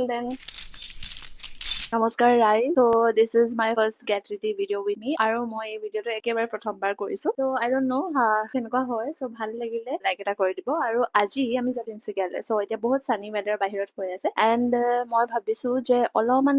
then নমস্কাৰ ৰাই so this is my first get ready video with me আৰু মই এই ভিডিওটো একেবাৰে প্ৰথমবাৰ কৰিছো so I don't know কেনেকুৱা হয় so ভাল লাগিলে লাইক এটা কৰি দিব আৰু আজি আমি যাম তিনচুকীয়ালৈ so এতিয়া বহুত সানি weather বাহিৰত হৈ আছে and মই ভাবিছো যে অলপমান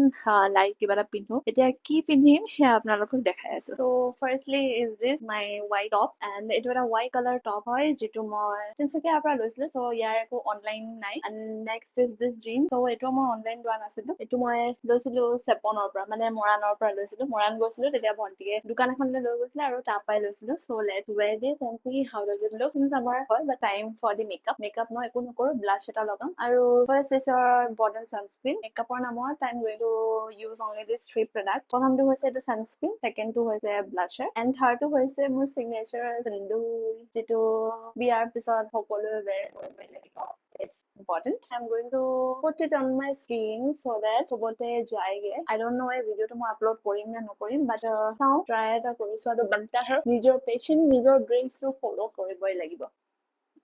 লাইক কিবা এটা পিন্ধো এতিয়া কি পিন্ধিম সেয়া আপোনালোকক দেখাই আছো so firstly is this my white top and এইটো এটা white color top হয় যিটো মই তিনচুকীয়াৰ পৰা লৈছিলো so ইয়াৰ একো অনলাইন নাই and next is this jeans so এইটো মই অনলাইন লোৱা নাছিলো এইটো মই লৈছিলো চেপনৰ পৰা মানে মৰাণৰ পৰা লৈছিলো মৰাণ গৈছিলো তেতিয়া ভন্টিয়ে দোকান এখনলৈ লৈ গৈছিলে আৰু তাৰ পৰাই লৈছিলো so let's wear this and see how does it look since আমাৰ হয় but time for the makeup মই একো নকৰো blush এটা লগাম আৰু first is your important sunscreen makeupৰ নামত I'm going to use only these three products প্ৰথমটো হৈছে এইটো sunscreen secondটো হৈছে blusher and thirdটো হৈছে মোৰ signature সিন্দুৰ যিটো বিয়াৰ পিছত সকলোৱে wear কৰিব লাগিব it's important I'm going to put it on my screen so that চবতে যায়গে I don't know এই ভিডিওটো মই আপলোড কৰিম নে নকৰিম but চাও ট্ৰাই এটা কৰিছো আৰু বনতা হে নিজৰ পেশন নিজৰ ড্ৰিমছটো ফলো কৰিবই লাগিব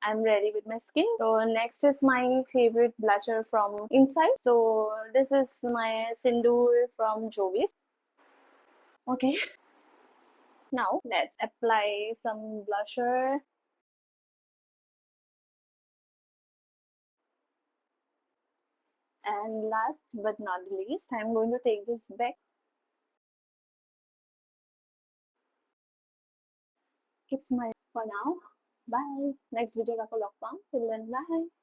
I'm ready with my skin so next is my favorite blusher from inside so this is my sindoor from Jovis okay now let's apply some blusher and last but not least I'm going to take this back keep smiling for now bye next video ako log pang till then bye